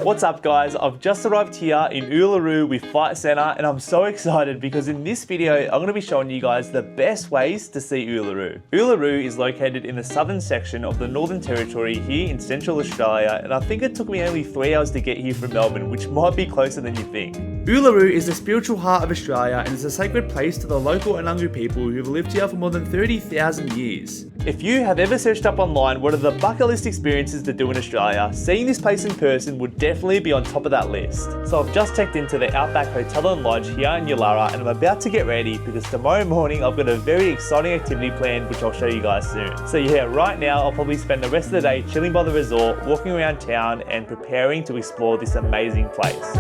What's up guys, I've just arrived here in Uluru with Flight Centre and I'm so excited because in this video I'm going to be showing you guys the best ways to see Uluru. Uluru is located in the southern section of the Northern Territory here in Central Australia, and I think it took me only 3 hours to get here from Melbourne, which might be closer than you think. Uluru is the spiritual heart of Australia and is a sacred place to the local Anangu people who have lived here for more than 30,000 years. If you have ever searched up online what are the bucket list experiences to do in Australia, seeing this place in person would definitely be on top of that list. So I've just checked into the Outback Hotel and Lodge here in Yulara and I'm about to get ready because tomorrow morning I've got a very exciting activity planned which I'll show you guys soon. So yeah, right now I'll probably spend the rest of the day chilling by the resort, walking around town and preparing to explore this amazing place.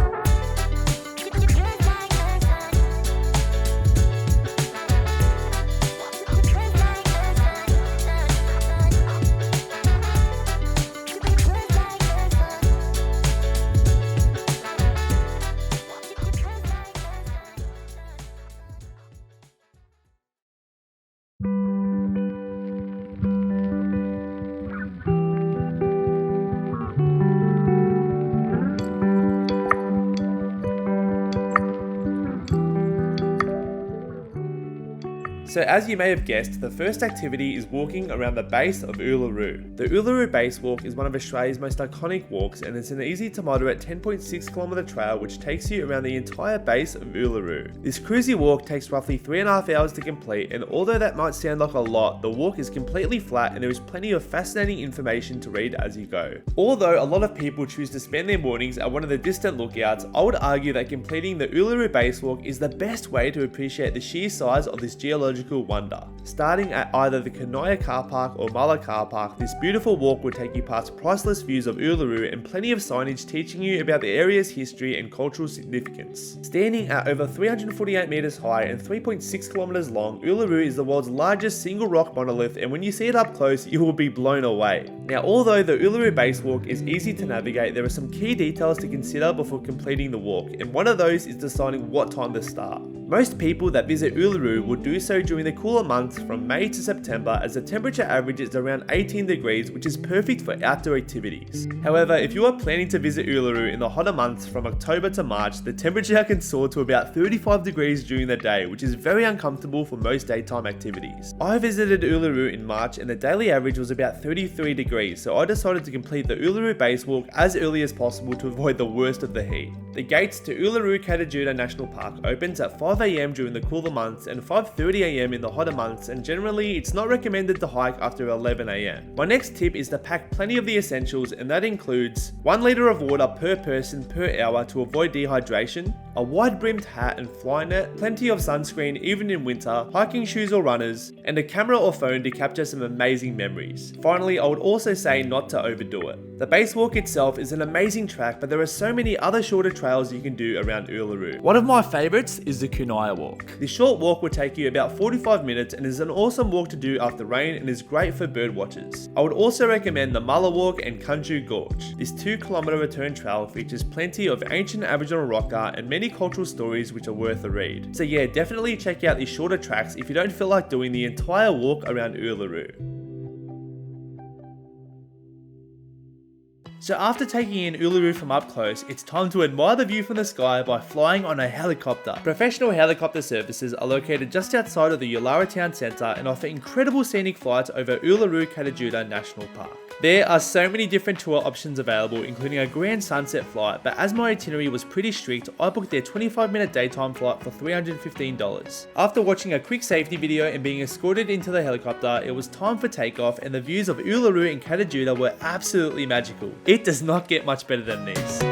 So as you may have guessed, the first activity is walking around the base of Uluru. The Uluru Base Walk is one of Australia's most iconic walks and it's an easy to moderate 10.6 kilometre trail which takes you around the entire base of Uluru. This cruisy walk takes roughly 3.5 hours to complete, and although that might sound like a lot, the walk is completely flat and there is plenty of fascinating information to read as you go. Although a lot of people choose to spend their mornings at one of the distant lookouts, I would argue that completing the Uluru Base Walk is the best way to appreciate the sheer size of this geological wonder. Starting at either the Kanaya car park or Mala car park, this beautiful walk will take you past priceless views of Uluru and plenty of signage teaching you about the area's history and cultural significance. Standing at over 348 meters high and 3.6 kilometers long, Uluru is the world's largest single rock monolith, and when you see it up close, you will be blown away. Now, although the Uluru Base Walk is easy to navigate, there are some key details to consider before completing the walk, and one of those is deciding what time to start. Most people that visit Uluru will do so during the cooler months from May to September, as the temperature average is around 18 degrees, which is perfect for outdoor activities. However, if you are planning to visit Uluru in the hotter months from October to March, the temperature can soar to about 35 degrees during the day, which is very uncomfortable for most daytime activities. I visited Uluru in March and the daily average was about 33 degrees, so I decided to complete the Uluru Base Walk as early as possible to avoid the worst of the heat. The gates to uluṟu-kata National Park opens at 5 AM during the cooler months and 5:30 AM in the hotter months, and generally it's not recommended to hike after 11 AM. My next tip is to pack plenty of the essentials, and that includes 1 litre of water per person per hour to avoid dehydration, a wide brimmed hat and fly net, plenty of sunscreen even in winter, hiking shoes or runners, and a camera or phone to capture some amazing memories. Finally, I would also say not to overdo it. The base walk itself is an amazing track, but there are so many other shorter trails you can do around Uluru. One of my favourites is the Kunaya Walk. This short walk will take you about 45 minutes and is an awesome walk to do after rain and is great for bird watchers. I would also recommend the Mala Walk and Kunju Gorge. This 2-kilometre return trail features plenty of ancient Aboriginal rock art and many cultural stories which are worth a read. So yeah, definitely check out these shorter tracks if you don't feel like doing the entire walk around Uluru. So after taking in Uluru from up close, it's time to admire the view from the sky by flying on a helicopter. Professional helicopter services are located just outside of the Yulara town centre and offer incredible scenic flights over uluṟu-kata National Park. There are so many different tour options available, including a grand sunset flight, but as my itinerary was pretty strict, I booked their 25-minute daytime flight for $315. After watching a quick safety video and being escorted into the helicopter, it was time for takeoff, and the views of Uluru and Kata were absolutely magical. It does not get much better than this.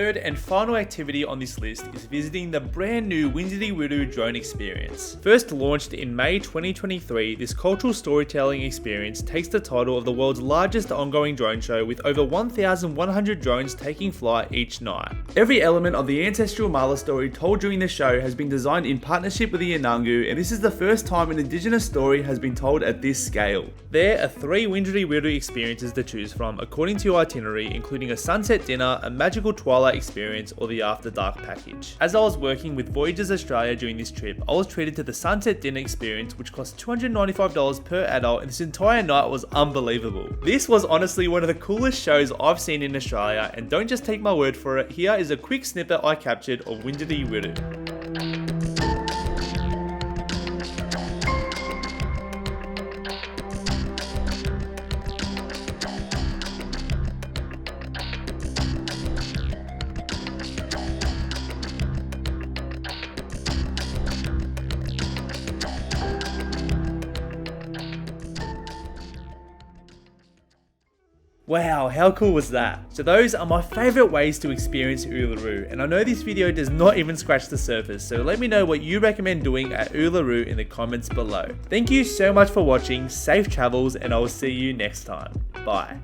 third and final activity on this list is visiting the brand new Wintjiri Wiṟu drone experience. First launched in May 2023, this cultural storytelling experience takes the title of the world's largest ongoing drone show with over 1,100 drones taking flight each night. Every element of the ancestral Mala story told during the show has been designed in partnership with the Anangu, and this is the first time an indigenous story has been told at this scale. There are 3 Wintjiri Wiṟu experiences to choose from according to your itinerary, including a sunset dinner, a magical twilight experience, or the after dark package. As I was working with Voyagers Australia during this trip, I was treated to the sunset dinner experience, which cost $295 per adult, and this entire night was unbelievable. This was honestly one of the coolest shows I've seen in Australia, and don't just take my word for it, here is a quick snippet I captured of Wintjiri Wiṟu. Wow, how cool was that? So those are my favourite ways to experience Uluru, and I know this video does not even scratch the surface, so let me know what you recommend doing at Uluru in the comments below. Thank you so much for watching, safe travels, and I will see you next time. Bye.